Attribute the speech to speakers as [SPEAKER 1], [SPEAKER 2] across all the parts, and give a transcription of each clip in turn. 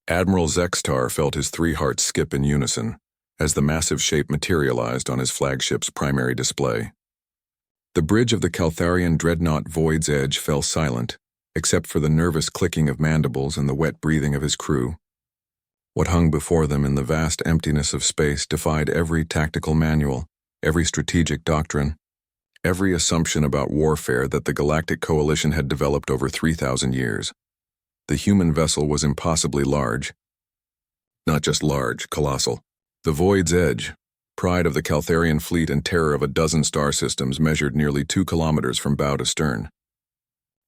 [SPEAKER 1] Admiral Zextar felt his three hearts skip in unison as the massive shape materialized on his flagship's primary display. The bridge of the Caltharian dreadnought Void's Edge fell silent, except for the nervous clicking of mandibles and the wet breathing of his crew. What hung before them in the vast emptiness of space defied every tactical manual, every strategic doctrine, every assumption about warfare that the Galactic Coalition had developed over 3,000 years. The human vessel was impossibly large. Not just large, colossal. The Void's Edge, pride of the Caltharian fleet and terror of a dozen star systems, measured nearly 2 kilometers from bow to stern.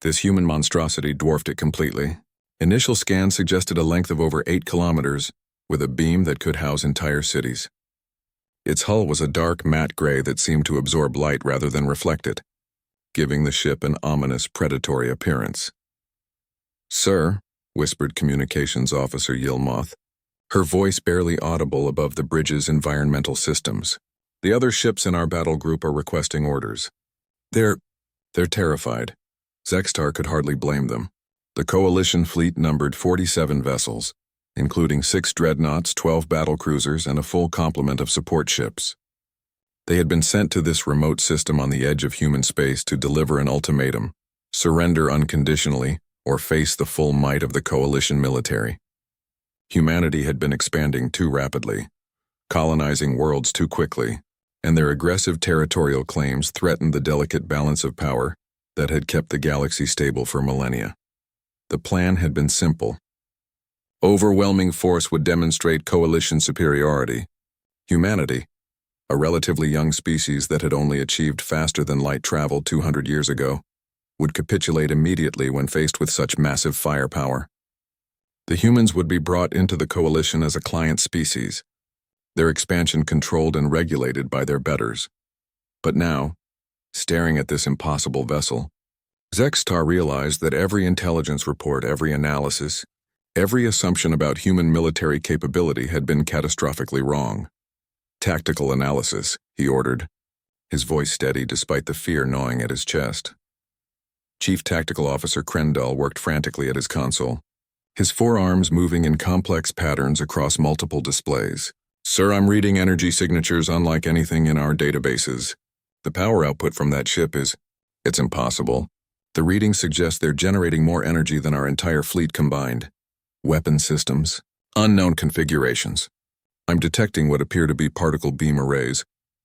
[SPEAKER 1] This human monstrosity dwarfed it completely. Initial scans suggested a length of over 8 kilometers, with a beam that could house entire cities. Its hull was a dark matte gray that seemed to absorb light rather than reflect it, giving the ship an ominous predatory appearance. "Sir," whispered Communications Officer Yilmoth, her voice barely audible above the bridge's environmental systems. "The other ships in our battle group are requesting orders. They're terrified." Zextar could hardly blame them. The Coalition fleet numbered 47 vessels, including 6 dreadnoughts, 12 battlecruisers, and a full complement of support ships. They had been sent to this remote system on the edge of human space to deliver an ultimatum: surrender unconditionally, or face the full might of the Coalition military. Humanity had been expanding too rapidly, colonizing worlds too quickly, and their aggressive territorial claims threatened the delicate balance of power that had kept the galaxy stable for millennia. The plan had been simple. Overwhelming force would demonstrate Coalition superiority. Humanity, a relatively young species that had only achieved faster-than-light travel 200 years ago, would capitulate immediately when faced with such massive firepower. The humans would be brought into the Coalition as a client species, their expansion controlled and regulated by their betters. But now, staring at this impossible vessel, Zextar realized that every intelligence report, every analysis, every assumption about human military capability had been catastrophically wrong. "Tactical analysis," he ordered, his voice steady despite the fear gnawing at his chest. Chief Tactical Officer Krendal worked frantically at his console, his forearms moving in complex patterns across multiple displays. "Sir, I'm reading energy signatures unlike anything in our databases. The power output from that ship it's impossible. The readings suggest they're generating more energy than our entire fleet combined. Weapon systems, unknown configurations. I'm detecting what appear to be particle beam arrays,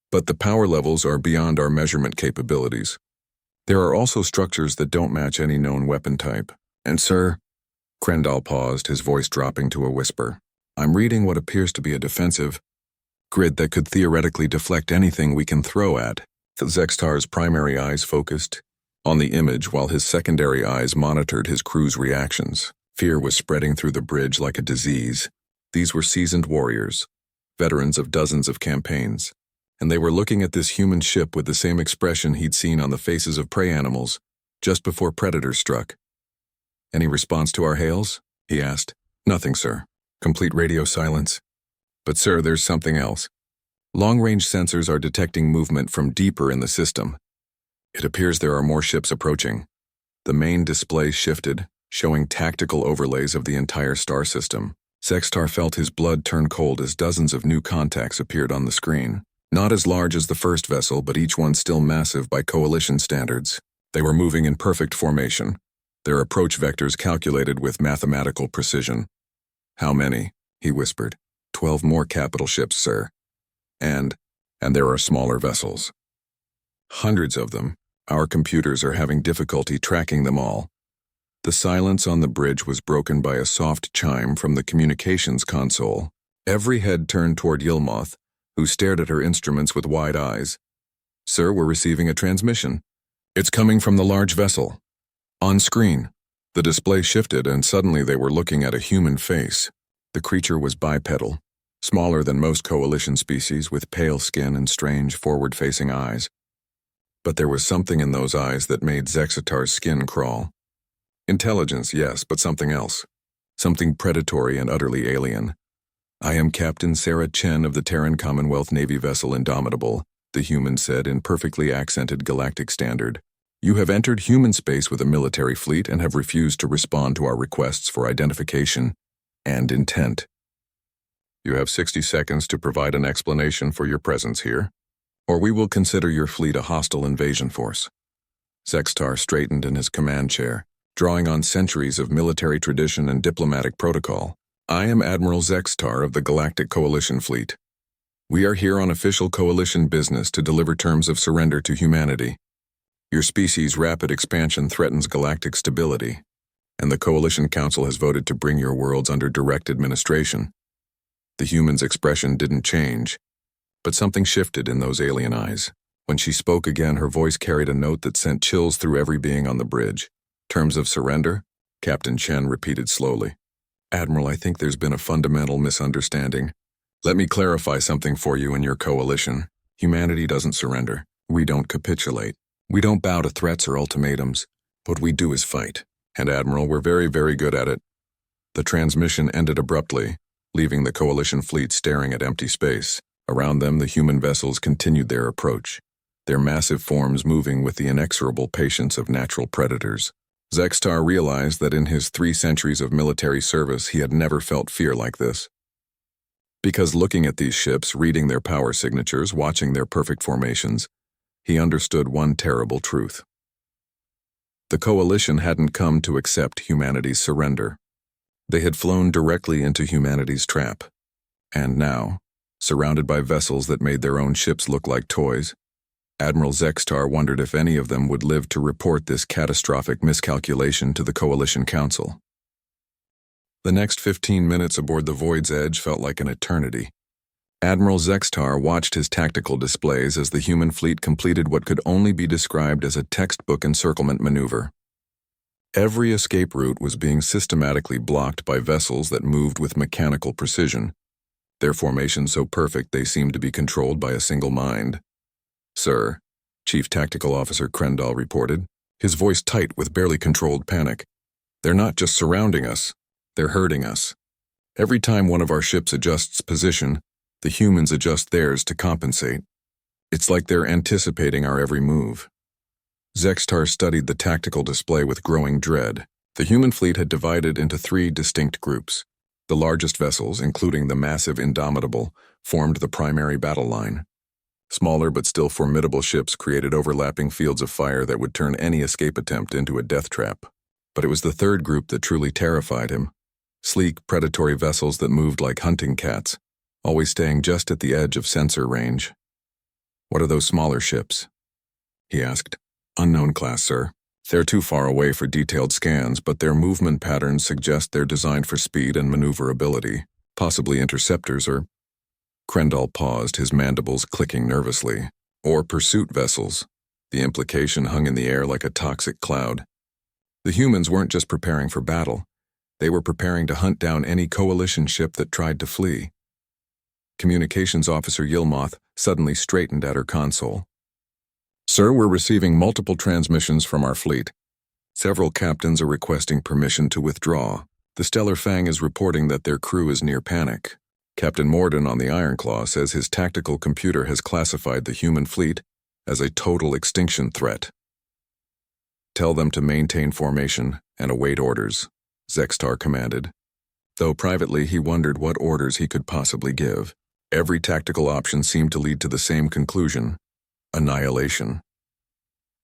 [SPEAKER 1] but the power levels are beyond our measurement capabilities. There are also structures that don't match any known weapon type. And sir," Krendal paused, his voice dropping to a whisper, "I'm reading what appears to be a defensive grid that could theoretically deflect anything we can throw at." Zextar's primary eyes focused on the image while his secondary eyes monitored his crew's reactions. Fear was spreading through the bridge like a disease. These were seasoned warriors, veterans of dozens of campaigns, and they were looking at this human ship with the same expression he'd seen on the faces of prey animals just before predators struck. "Any response to our hails?" he asked. "Nothing, sir. Complete radio silence. But sir, there's something else. Long-range sensors are detecting movement from deeper in the system. It appears there are more ships approaching." The main display shifted, showing tactical overlays of the entire star system. Zextar felt his blood turn cold as dozens of new contacts appeared on the screen. Not as large as the first vessel, but each one still massive by Coalition standards. They were moving in perfect formation, their approach vectors calculated with mathematical precision. "How many?" he whispered. 12 more capital ships, sir. And there are smaller vessels. Hundreds of them. Our computers are having difficulty tracking them all." The silence on the bridge was broken by a soft chime from the communications console. Every head turned toward Yilmoth, who stared at her instruments with wide eyes. "Sir, we're receiving a transmission. It's coming from the large vessel." On screen, the display shifted and suddenly they were looking at a human face. The creature was bipedal, smaller than most Coalition species, with pale skin and strange forward-facing eyes. But there was something in those eyes that made Zextar's skin crawl. Intelligence, yes, but something else. Something predatory and utterly alien. "I am Captain Sarah Chen of the Terran Commonwealth Navy vessel Indomitable," the human said in perfectly accented Galactic standard. "You have entered human space with a military fleet and have refused to respond to our requests for identification. and intent. You have 60 seconds to provide an explanation for your presence here, or we will consider your fleet a hostile invasion force. Zextar straightened in his command chair, drawing on centuries of military tradition and diplomatic protocol. I am Admiral Zextar of the Galactic Coalition Fleet. We are here on official coalition business to deliver terms of surrender to humanity. Your species' rapid expansion threatens galactic stability, and the Coalition Council has voted to bring your worlds under direct administration. The human's expression didn't change, but something shifted in those alien eyes. When she spoke again, her voice carried a note that sent chills through every being on the bridge. Terms of surrender? Captain Chen repeated slowly. Admiral, I think there's been a fundamental misunderstanding. Let me clarify something for you and your coalition. Humanity doesn't surrender. We don't capitulate. We don't bow to threats or ultimatums. What we do is fight. And Admiral, we're very, very good at it. The transmission ended abruptly, leaving the coalition fleet staring at empty space. Around them, the human vessels continued their approach, their massive forms moving with the inexorable patience of natural predators. Zextar realized that in his 3 centuries of military service he had never felt fear like this. Because looking at these ships, reading their power signatures, watching their perfect formations, he understood one terrible truth. The Coalition hadn't come to accept humanity's surrender. They had flown directly into humanity's trap. And now, surrounded by vessels that made their own ships look like toys, Admiral Zextar wondered if any of them would live to report this catastrophic miscalculation to the Coalition Council. The next 15 minutes aboard the Void's Edge felt like an eternity. Admiral Zextar watched his tactical displays as the human fleet completed what could only be described as a textbook encirclement maneuver. Every escape route was being systematically blocked by vessels that moved with mechanical precision, their formation so perfect they seemed to be controlled by a single mind. Sir, Chief Tactical Officer Krendall reported, his voice tight with barely controlled panic. They're not just surrounding us, they're hurting us. Every time one of our ships adjusts position, the humans adjust theirs to compensate. It's like they're anticipating our every move. Zextar studied the tactical display with growing dread. The human fleet had divided into 3 distinct groups. The largest vessels, including the massive Indomitable, formed the primary battle line. Smaller but still formidable ships created overlapping fields of fire that would turn any escape attempt into a death trap. But it was the 3rd group that truly terrified him. Sleek, predatory vessels that moved like hunting cats, always staying just at the edge of sensor range. What are those smaller ships? He asked. Unknown class, sir. They're too far away for detailed scans, but their movement patterns suggest they're designed for speed and maneuverability, possibly interceptors or... Krendall paused, his mandibles clicking nervously. Or pursuit vessels. The implication hung in the air like a toxic cloud. The humans weren't just preparing for battle. They were preparing to hunt down any coalition ship that tried to flee. Communications Officer Yilmoth suddenly straightened at her console. Sir, we're receiving multiple transmissions from our fleet. Several captains are requesting permission to withdraw. The Stellar Fang is reporting that their crew is near panic. Captain Morden on the Ironclaw says his tactical computer has classified the human fleet as a total extinction threat. Tell them to maintain formation and await orders, Zextar commanded. Though privately he wondered what orders he could possibly give. Every tactical option seemed to lead to the same conclusion: annihilation.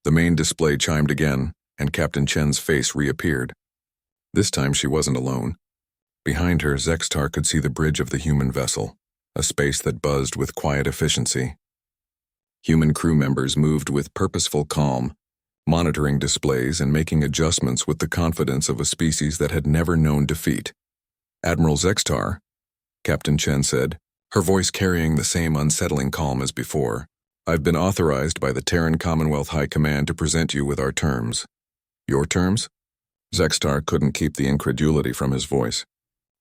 [SPEAKER 1] The main display chimed again, and Captain Chen's face reappeared. This time she wasn't alone. Behind her, Zextar could see the bridge of the human vessel, a space that buzzed with quiet efficiency. Human crew members moved with purposeful calm, monitoring displays and making adjustments with the confidence of a species that had never known defeat. Admiral Zextar, Captain Chen said, her voice carrying the same unsettling calm as before. I've been authorized by the Terran Commonwealth High Command to present you with our terms. Your terms? Zextar couldn't keep the incredulity from his voice.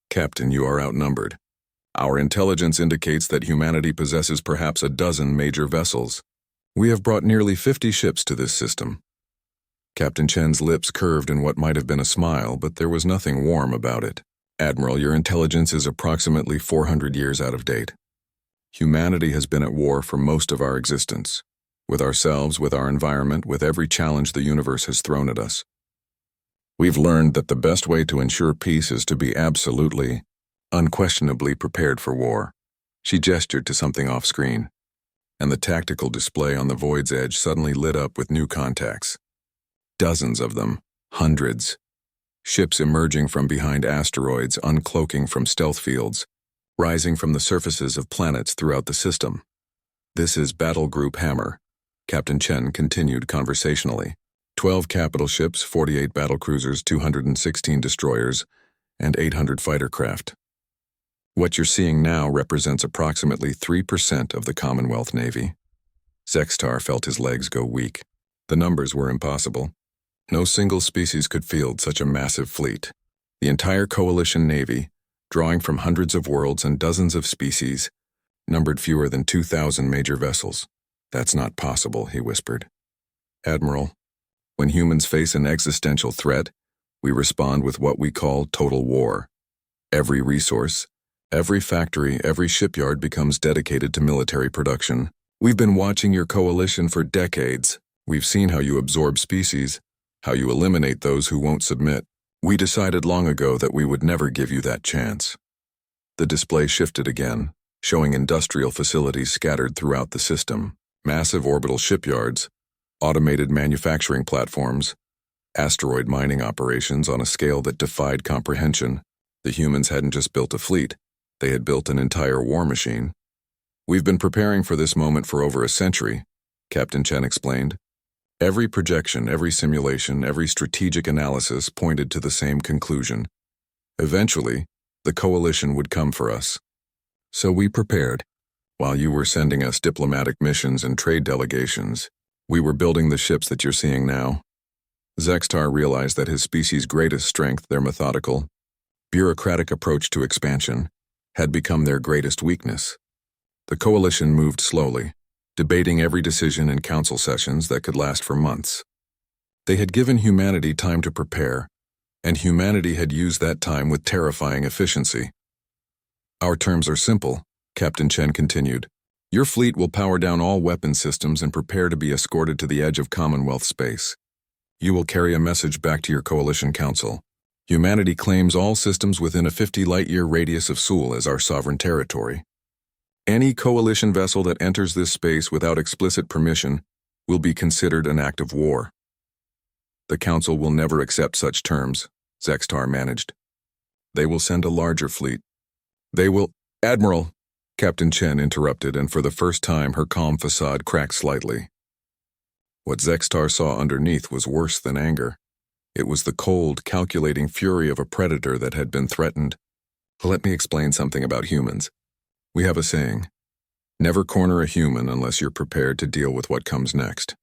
[SPEAKER 1] Captain, you are outnumbered. Our intelligence indicates that humanity possesses perhaps a dozen major vessels. We have brought nearly 50 ships to this system. Captain Chen's lips curved in what might have been a smile, but there was nothing warm about it. Admiral, your intelligence is approximately 400 years out of date. Humanity has been at war for most of our existence. With ourselves, with our environment, with every challenge the universe has thrown at us. We've learned that the best way to ensure peace is to be absolutely, unquestionably prepared for war. She gestured to something off-screen, and the tactical display on the void's edge suddenly lit up with new contacts. Dozens of them, hundreds. Ships emerging from behind asteroids, uncloaking from stealth fields, rising from the surfaces of planets throughout the system. "This is Battle Group Hammer," Captain Chen continued conversationally. 12 capital ships, 48 battlecruisers, 216 destroyers, and 800 fighter craft. What you're seeing now represents approximately 3% of the Commonwealth Navy. Zextar felt his legs go weak. The numbers were impossible. No single species could field such a massive fleet. The entire coalition navy, drawing from hundreds of worlds and dozens of species, numbered fewer than 2,000 major vessels. "That's not possible," he whispered. "Admiral, when humans face an existential threat, we respond with what we call total war. Every resource, every factory, every shipyard becomes dedicated to military production. We've been watching your coalition for decades. We've seen how you absorb species, how you eliminate those who won't submit. We decided long ago that we would never give you that chance." The display shifted again, showing industrial facilities scattered throughout the system. Massive orbital shipyards, automated manufacturing platforms, asteroid mining operations on a scale that defied comprehension. The humans hadn't just built a fleet, they had built an entire war machine. "We've been preparing for this moment for over a century," Captain Chen explained. Every projection, every simulation, every strategic analysis pointed to the same conclusion. Eventually, the coalition would come for us. So we prepared. While you were sending us diplomatic missions and trade delegations, we were building the ships that you're seeing now. Zextar realized that his species' greatest strength, their methodical, bureaucratic approach to expansion, had become their greatest weakness. The coalition moved slowly, debating every decision in council sessions that could last for months. They had given humanity time to prepare, and humanity had used that time with terrifying efficiency. "Our terms are simple," Captain Chen continued. "Your fleet will power down all weapon systems and prepare to be escorted to the edge of Commonwealth space. You will carry a message back to your coalition council. Humanity claims all systems within a 50 light-year radius of Sul as our sovereign territory. Any coalition vessel that enters this space without explicit permission will be considered an act of war." "The council will never accept such terms," Zextar managed. "They will send a larger fleet. They will—" "Admiral," Captain Chen interrupted, and for the first time her calm facade cracked slightly. What Zextar saw underneath was worse than anger. It was the cold, calculating fury of a predator that had been threatened. "Let me explain something about humans. We have a saying, never corner a human unless you're prepared to deal with what comes next.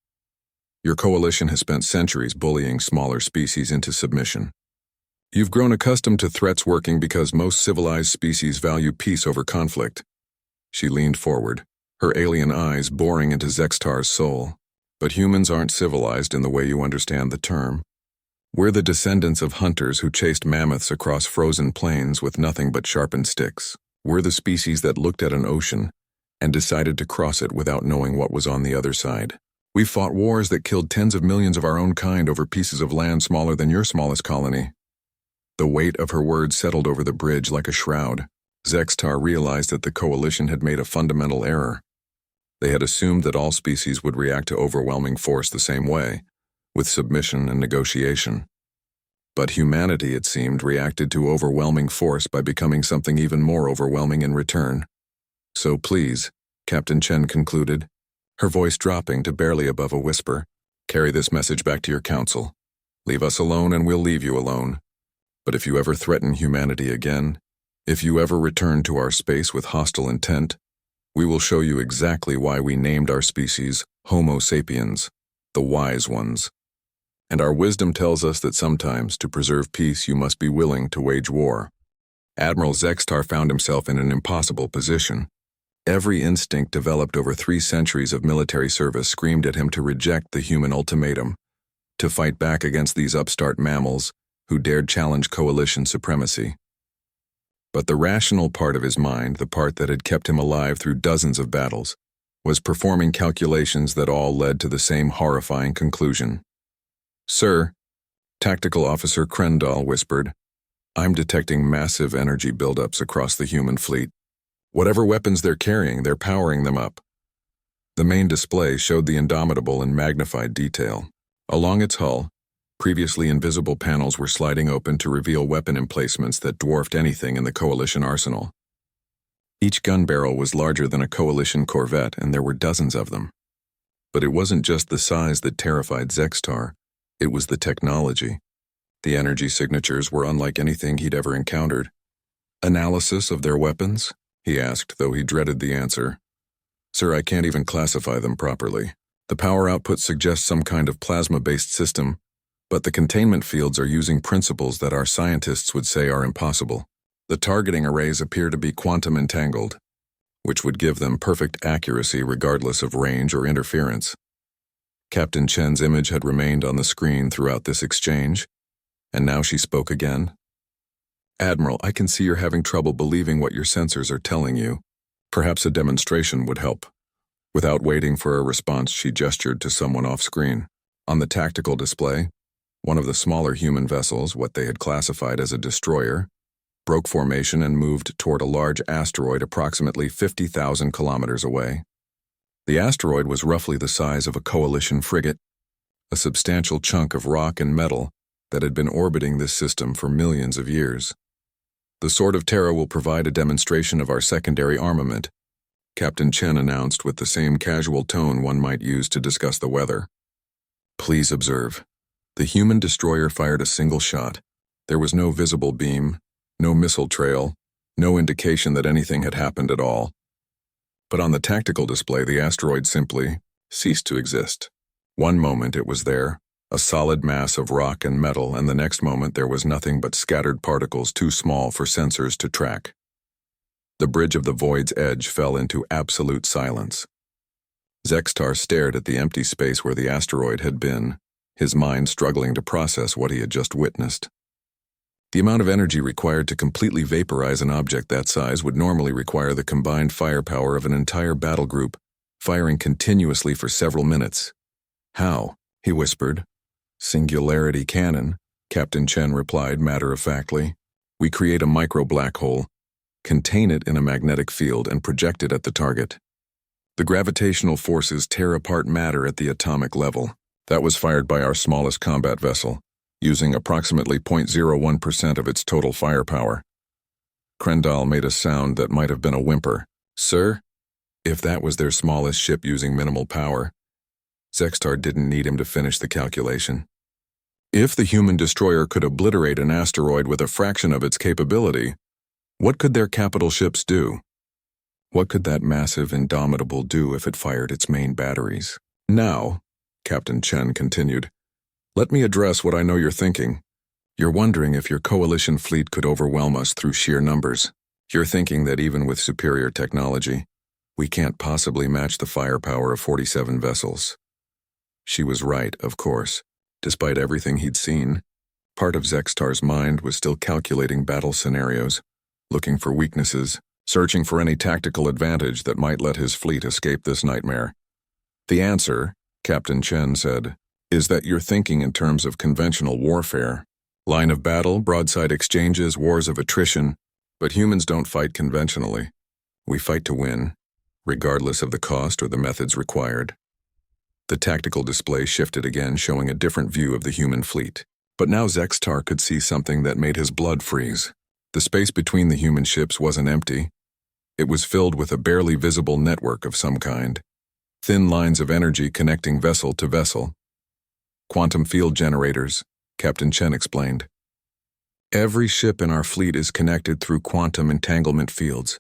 [SPEAKER 1] Your coalition has spent centuries bullying smaller species into submission. You've grown accustomed to threats working because most civilized species value peace over conflict." She leaned forward, her alien eyes boring into Zextar's soul. "But humans aren't civilized in the way you understand the term. We're the descendants of hunters who chased mammoths across frozen plains with nothing but sharpened sticks. We're the species that looked at an ocean and decided to cross it without knowing what was on the other side. We've fought wars that killed tens of millions of our own kind over pieces of land smaller than your smallest colony." The weight of her words settled over the bridge like a shroud. Zextar realized that the coalition had made a fundamental error. They had assumed that all species would react to overwhelming force the same way, with submission and negotiation. But humanity, it seemed, reacted to overwhelming force by becoming something even more overwhelming in return. "So please," Captain Chen concluded, her voice dropping to barely above a whisper, "carry this message back to your council. Leave us alone and we'll leave you alone. But if you ever threaten humanity again, if you ever return to our space with hostile intent, we will show you exactly why we named our species Homo sapiens, the wise ones. And our wisdom tells us that sometimes, to preserve peace, you must be willing to wage war." Admiral Zextar found himself in an impossible position. Every instinct developed over 3 centuries of military service screamed at him to reject the human ultimatum, to fight back against these upstart mammals who dared challenge coalition supremacy. But the rational part of his mind, the part that had kept him alive through dozens of battles, was performing calculations that all led to the same horrifying conclusion. "Sir," Tactical Officer Krendall whispered, I'm detecting massive energy buildups across the human fleet. Whatever weapons they're carrying, they're powering them up. The main display showed the Indomitable in magnified detail. Along its hull, previously invisible panels were sliding open to reveal weapon emplacements that dwarfed anything in the Coalition arsenal. Each gun barrel was larger than a Coalition corvette, and there were dozens of them. But it wasn't just the size that terrified Zextar, it was the technology. The energy signatures were unlike anything he'd ever encountered. "Analysis of their weapons?" he asked, though he dreaded the answer. "Sir, I can't even classify them properly. The power output suggests some kind of plasma-based system, but the containment fields are using principles that our scientists would say are impossible. The targeting arrays appear to be quantum entangled, which would give them perfect accuracy regardless of range or interference." Captain Chen's image had remained on the screen throughout this exchange, and now she spoke again. "Admiral, I can see you're having trouble believing what your sensors are telling you. Perhaps a demonstration would help." Without waiting for a response, she gestured to someone off-screen. On the tactical display, one of the smaller human vessels, what they had classified as a destroyer, broke formation and moved toward a large asteroid approximately 50,000 kilometers away. The asteroid was roughly the size of a Coalition frigate, a substantial chunk of rock and metal that had been orbiting this system for millions of years. "The Sword of Terra will provide a demonstration of our secondary armament," Captain Chen announced with the same casual tone one might use to discuss the weather. "Please observe. The human destroyer fired a single shot. There was no visible beam, no missile trail, no indication that anything had happened at all. But on the tactical display, the asteroid simply ceased to exist. One moment it was there, a solid mass of rock and metal, and the next moment there was nothing but scattered particles too small for sensors to track." The bridge of the void's edge fell into absolute silence. Zextar stared at the empty space where the asteroid had been, his mind struggling to process what he had just witnessed. The amount of energy required to completely vaporize an object that size would normally require the combined firepower of an entire battle group, firing continuously for several minutes. "How?" he whispered. "Singularity cannon," Captain Chen replied matter-of-factly. "We create a micro-black hole, contain it in a magnetic field, and project it at the target. The gravitational forces tear apart matter at the atomic level. That was fired by our smallest combat vessel, using approximately 0.01% of its total firepower." Krendal made a sound that might have been a whimper. "Sir?" If that was their smallest ship using minimal power, Zextar didn't need him to finish the calculation. If the human destroyer could obliterate an asteroid with a fraction of its capability, what could their capital ships do? What could that massive Indomitable do if it fired its main batteries? "Now," Captain Chen continued, "let me address what I know you're thinking. You're wondering if your Coalition fleet could overwhelm us through sheer numbers. You're thinking that even with superior technology, we can't possibly match the firepower of 47 vessels." She was right, of course. Despite everything he'd seen, part of Zextar's mind was still calculating battle scenarios, looking for weaknesses, searching for any tactical advantage that might let his fleet escape this nightmare. "The answer," Captain Chen said, "is that you're thinking in terms of conventional warfare. Line of battle, broadside exchanges, wars of attrition, but humans don't fight conventionally. We fight to win, regardless of the cost or the methods required." The tactical display shifted again, showing a different view of the human fleet. But now Zextar could see something that made his blood freeze. The space between the human ships wasn't empty. It was filled with a barely visible network of some kind. Thin lines of energy connecting vessel to vessel. "Quantum field generators," Captain Chen explained. "Every ship in our fleet is connected through quantum entanglement fields.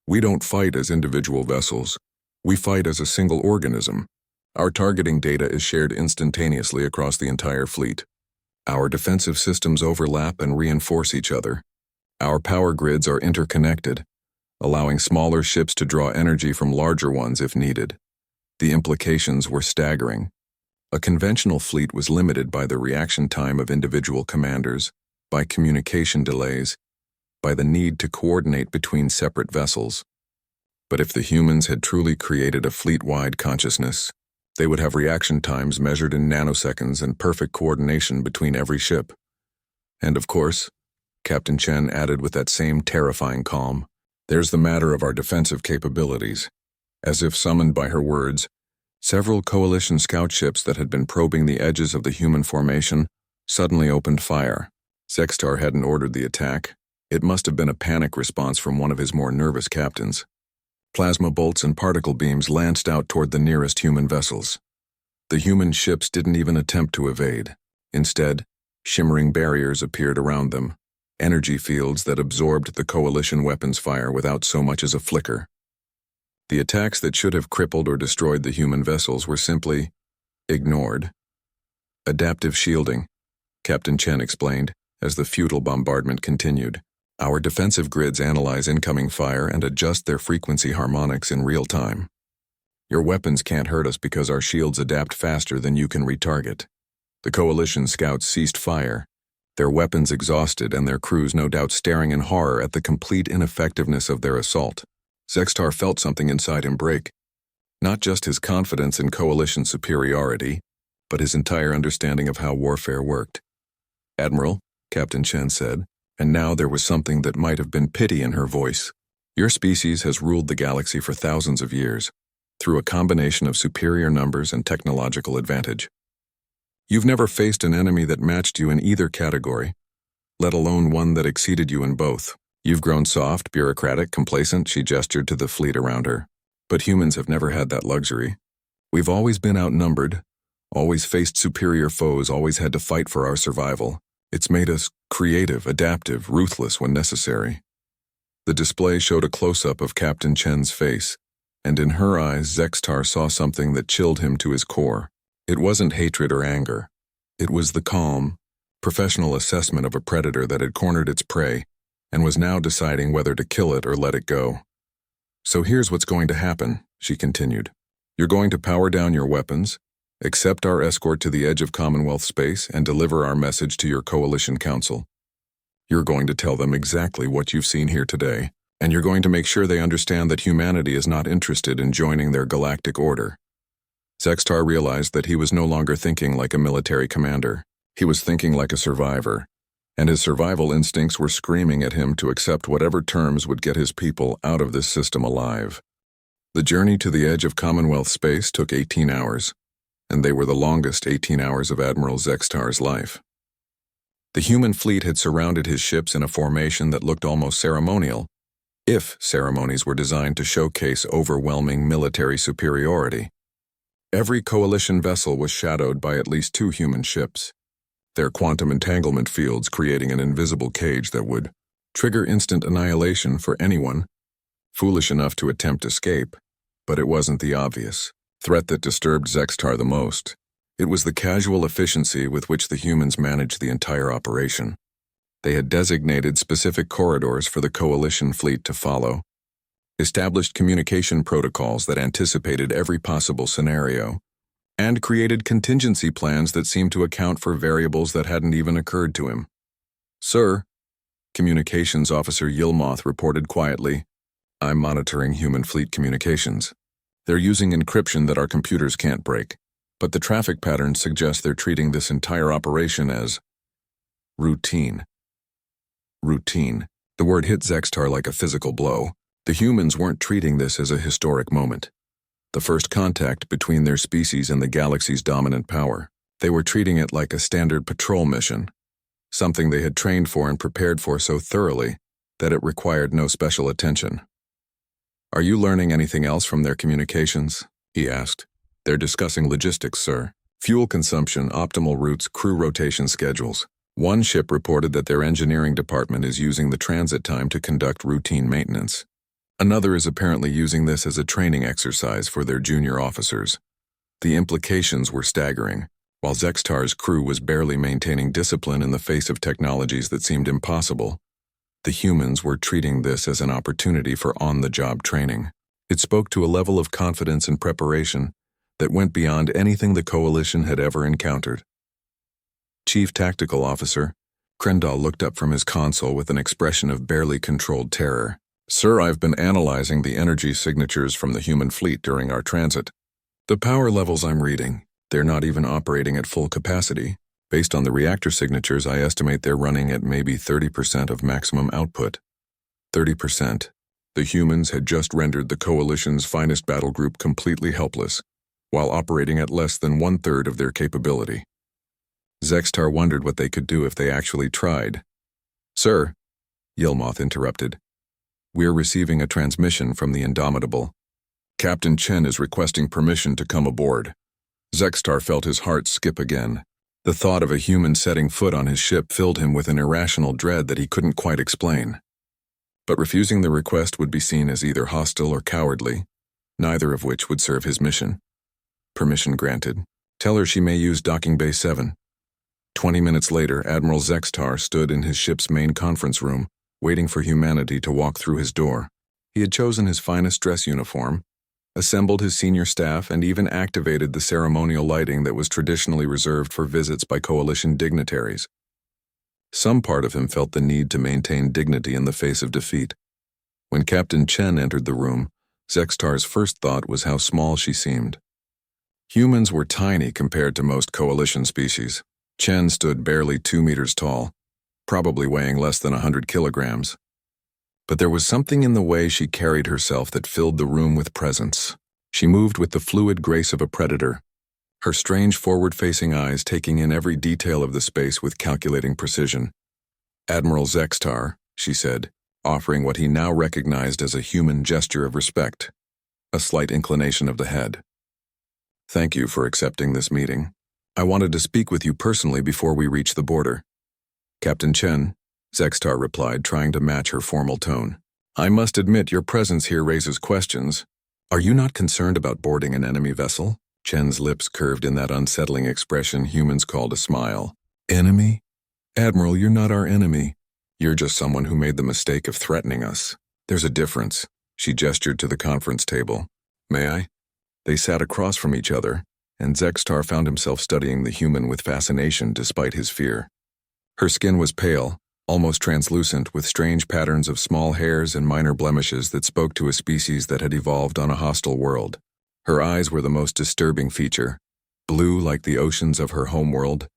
[SPEAKER 1] We don't fight as individual vessels. We fight as a single organism. Our targeting data is shared instantaneously across the entire fleet. Our defensive systems overlap and reinforce each other. Our power grids are interconnected, allowing smaller ships to draw energy from larger ones if needed." The implications were staggering. A conventional fleet was limited by the reaction time of individual commanders, by communication delays, by the need to coordinate between separate vessels. But if the humans had truly created a fleet-wide consciousness, they would have reaction times measured in nanoseconds and perfect coordination between every ship. And of course, Captain Chen added with that same terrifying calm. There's the matter of our defensive capabilities. As if summoned by her words, several coalition scout ships that had been probing the edges of the human formation suddenly opened fire. Zextar hadn't ordered the attack. It must have been a panic response from one of his more nervous captains. Plasma bolts and particle beams lanced out toward the nearest human vessels. The human ships didn't even attempt to evade. Instead, shimmering barriers appeared around them, energy fields that absorbed the coalition weapons fire without so much as a flicker. The attacks that should have crippled or destroyed the human vessels were simply ignored. Adaptive shielding, Captain Chen explained, as the futile bombardment continued. Our defensive grids analyze incoming fire and adjust their frequency harmonics in real time. Your weapons can't hurt us because our shields adapt faster than you can retarget. The coalition scouts ceased fire, their weapons exhausted and their crews no doubt staring in horror at the complete ineffectiveness of their assault. Zextar felt something inside him break. Not just his confidence in coalition superiority, but his entire understanding of how warfare worked. "Admiral," Captain Chen said, and now there was something that might have been pity in her voice. "Your species has ruled the galaxy for thousands of years, through a combination of superior numbers and technological advantage. You've never faced an enemy that matched you in either category, let alone one that exceeded you in both. You've grown soft, bureaucratic, complacent," she gestured to the fleet around her. "But humans have never had that luxury. We've always been outnumbered, always faced superior foes, always had to fight for our survival. It's made us creative, adaptive, ruthless when necessary." The display showed a close-up of Captain Chen's face, and in her eyes Zextar saw something that chilled him to his core. It wasn't hatred or anger. It was the calm, professional assessment of a predator that had cornered its prey and was now deciding whether to kill it or let it go. "So here's what's going to happen," she continued. "You're going to power down your weapons, accept our escort to the edge of Commonwealth space, and deliver our message to your Coalition Council. You're going to tell them exactly what you've seen here today, and you're going to make sure they understand that humanity is not interested in joining their galactic order." Zextar realized that he was no longer thinking like a military commander. He was thinking like a survivor, and his survival instincts were screaming at him to accept whatever terms would get his people out of this system alive. The journey to the edge of Commonwealth space took 18 hours, and they were the longest 18 hours of Admiral Zextar's life. The human fleet had surrounded his ships in a formation that looked almost ceremonial, if ceremonies were designed to showcase overwhelming military superiority. Every coalition vessel was shadowed by at least 2 human ships, their quantum entanglement fields creating an invisible cage that would trigger instant annihilation for anyone foolish enough to attempt escape. But it wasn't the obvious threat that disturbed Zextar the most. It was the casual efficiency with which the humans managed the entire operation. They had designated specific corridors for the coalition fleet to follow, established communication protocols that anticipated every possible scenario, and created contingency plans that seemed to account for variables that hadn't even occurred to him. "Sir," Communications Officer Yilmoth reported quietly, "I'm monitoring human fleet communications. They're using encryption that our computers can't break, but the traffic patterns suggest they're treating this entire operation as routine." Routine. The word hit Zextar like a physical blow. The humans weren't treating this as a historic moment, the first contact between their species and the galaxy's dominant power. They were treating it like a standard patrol mission, something they had trained for and prepared for so thoroughly that it required no special attention. "Are you learning anything else from their communications?" he asked. "They're discussing logistics, sir. Fuel consumption, optimal routes, crew rotation schedules. One ship reported that their engineering department is using the transit time to conduct routine maintenance. Another is apparently using this as a training exercise for their junior officers." The implications were staggering. While Zextar's crew was barely maintaining discipline in the face of technologies that seemed impossible, the humans were treating this as an opportunity for on-the-job training. It spoke to a level of confidence and preparation that went beyond anything the Coalition had ever encountered. Chief Tactical Officer Krendall looked up from his console with an expression of barely controlled terror. "Sir, I've been analyzing the energy signatures from the human fleet during our transit. The power levels I'm reading, they're not even operating at full capacity, Based on the reactor signatures, I estimate they're running at maybe 30% of maximum output. 30%. The humans had just rendered the Coalition's finest battle group completely helpless, while operating at less than 1/3 of their capability. Zextar wondered what they could do if they actually tried. "Sir," Yilmoth interrupted, "we're receiving a transmission from the Indomitable. Captain Chen is requesting permission to come aboard." Zextar felt his heart skip again. The thought of a human setting foot on his ship filled him with an irrational dread that he couldn't quite explain. But refusing the request would be seen as either hostile or cowardly, neither of which would serve his mission. Permission granted. "Tell her she may use Docking Bay 7. 20 minutes later, Admiral Zextar stood in his ship's main conference room, waiting for humanity to walk through his door. He had chosen his finest dress uniform, assembled his senior staff, and even activated the ceremonial lighting that was traditionally reserved for visits by Coalition dignitaries. Some part of him felt the need to maintain dignity in the face of defeat. When Captain Chen entered the room, Zextar's first thought was how small she seemed. Humans were tiny compared to most Coalition species. Chen stood barely 2 meters tall, probably weighing less than 100 kilograms. But there was something in the way she carried herself that filled the room with presence. She moved with the fluid grace of a predator, her strange forward-facing eyes taking in every detail of the space with calculating precision. "Admiral Zextar," she said, offering what he now recognized as a human gesture of respect, a slight inclination of the head. "Thank you for accepting this meeting. I wanted to speak with you personally before we reach the border." "Captain Chen," Zextar replied, trying to match her formal tone, "I must admit your presence here raises questions. Are you not concerned about boarding an enemy vessel?" Chen's lips curved in that unsettling expression humans called a smile. "Enemy? Admiral, you're not our enemy. You're just someone who made the mistake of threatening us. There's a difference." She gestured to the conference table. "May I?" They sat across from each other, and Zextar found himself studying the human with fascination despite his fear. Her skin was pale, almost translucent, with strange patterns of small hairs and minor blemishes that spoke to a species that had evolved on a hostile world. Her eyes were the most disturbing feature, blue like the oceans of her homeworld,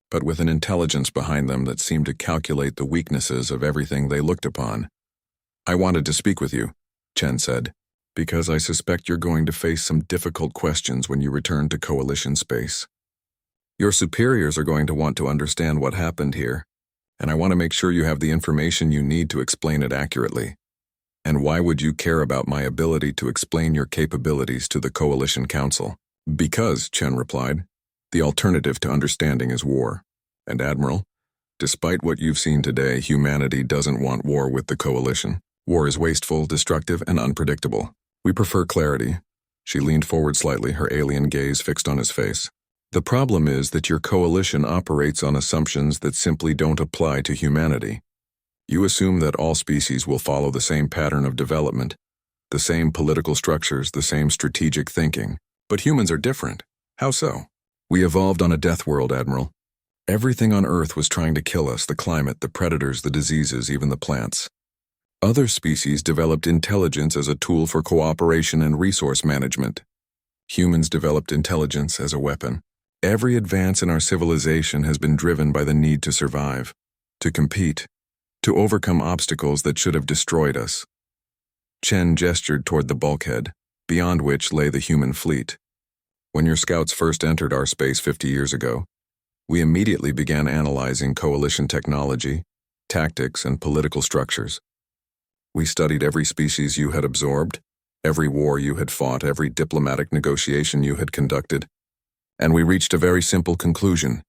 [SPEAKER 1] but with an intelligence behind them that seemed to calculate the weaknesses of everything they looked upon. "I wanted to speak with you," Chen said, "because I suspect you're going to face some difficult questions when you return to Coalition space. Your superiors are going to want to understand what happened here, and I want to make sure you have the information you need to explain it accurately. And why would you care about my ability to explain your capabilities to the Coalition Council?" "Because," Chen replied, "the alternative to understanding is war. And Admiral, despite what you've seen today, humanity doesn't want war with the Coalition. War is wasteful, destructive, and unpredictable. We prefer clarity." She leaned forward slightly, her alien gaze fixed on his face. "The problem is that your Coalition operates on assumptions that simply don't apply to humanity. You assume that all species will follow the same pattern of development, the same political structures, the same strategic thinking. But humans are different. How so?" "We evolved on a death world, Admiral. Everything on Earth was trying to kill us, the climate, the predators, the diseases, even the plants. Other species developed intelligence as a tool for cooperation and resource management. Humans developed intelligence as a weapon. Every advance in our civilization has been driven by the need to survive, to compete, to overcome obstacles that should have destroyed us." Chen gestured toward the bulkhead, beyond which lay the human fleet. "When your scouts first entered our space 50 years ago, we immediately began analyzing Coalition technology, tactics, and political structures. We studied every species you had absorbed, every war you had fought, every diplomatic negotiation you had conducted, and we reached a very simple conclusion,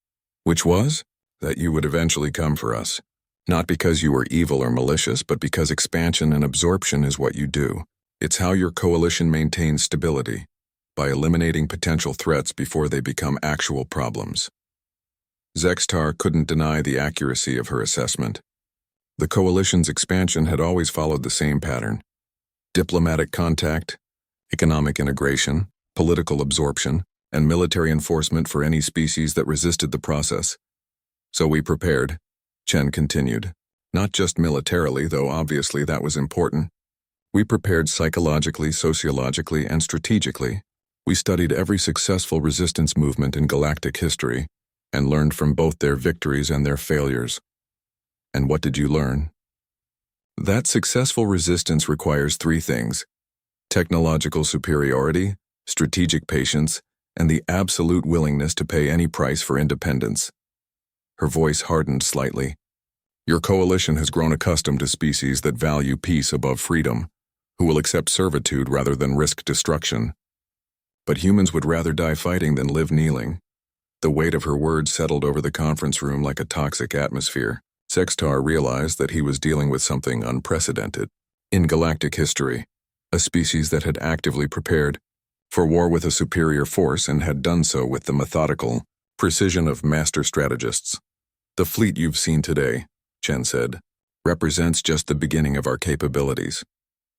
[SPEAKER 1] which was that you would eventually come for us. Not because you were evil or malicious, but because expansion and absorption is what you do. It's how your Coalition maintains stability, by eliminating potential threats before they become actual problems." Zextar couldn't deny the accuracy of her assessment. The Coalition's expansion had always followed the same pattern: diplomatic contact, economic integration, political absorption, and military enforcement for any species that resisted the process. "So we prepared," Chen continued. "Not just militarily, though obviously that was important. We prepared psychologically, sociologically, and strategically. We studied every successful resistance movement in galactic history, and learned from both their victories and their failures. And what did you learn? That successful resistance requires three things: technological superiority, strategic patience, and the absolute willingness to pay any price for independence. Her voice hardened slightly. Your coalition has grown accustomed to species that value peace above freedom, who will accept servitude rather than risk destruction. But humans would rather die fighting than live kneeling. The weight of her words settled over the conference room like a toxic atmosphere. Sextar realized that he was dealing with something unprecedented in galactic history, a species that had actively prepared for war with a superior force and had done so with the methodical precision of master strategists. The fleet you've seen today, Chen said, represents just the beginning of our capabilities.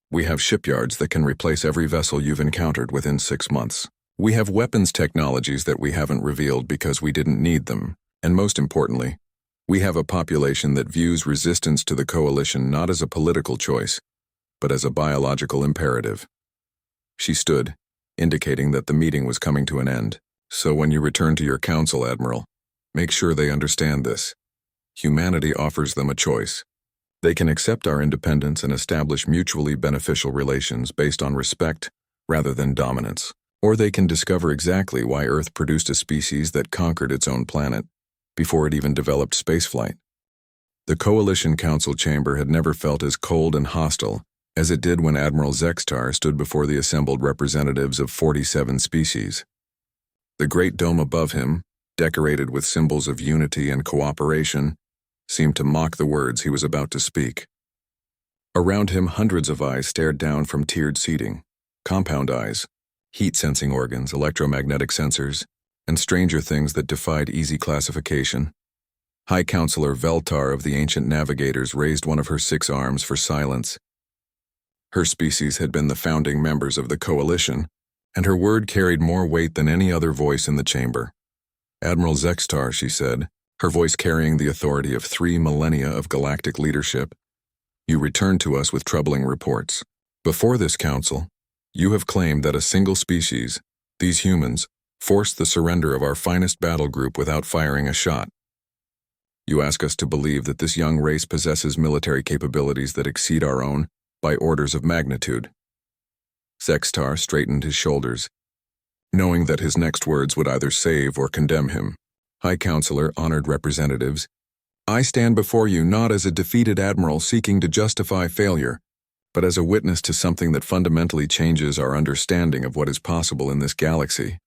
[SPEAKER 1] We have shipyards that can replace every vessel you've encountered within 6 months. We have weapons technologies that we haven't revealed because we didn't need them. And most importantly, we have a population that views resistance to the coalition not as a political choice, but as a biological imperative. She stood, indicating that the meeting was coming to an end. So when you return to your council, Admiral, make sure they understand this. Humanity offers them a choice. They can accept our independence and establish mutually beneficial relations based on respect rather than dominance. Or they can discover exactly why Earth produced a species that conquered its own planet before it even developed spaceflight. The Coalition Council chamber had never felt as cold and hostile as it did when Admiral Zextar stood before the assembled representatives of 47 species. The great dome above him, decorated with symbols of unity and cooperation, seemed to mock the words he was about to speak. Around him, hundreds of eyes stared down from tiered seating, compound eyes, heat-sensing organs, electromagnetic sensors, and stranger things that defied easy classification. High Counselor Veltar of the Ancient Navigators raised one of her 6 arms for silence. Her species had been the founding members of the Coalition, and her word carried more weight than any other voice in the chamber. Admiral Zextar, she said, her voice carrying the authority of 3 millennia of galactic leadership, you returned to us with troubling reports. Before this council, you have claimed that a single species, these humans, forced the surrender of our finest battle group without firing a shot. You ask us to believe that this young race possesses military capabilities that exceed our own by orders of magnitude. Zextar straightened his shoulders, knowing that his next words would either save or condemn him. High Counselor, honored representatives, I stand before you not as a defeated admiral seeking to justify failure, but as a witness to something that fundamentally changes our understanding of what is possible in this galaxy.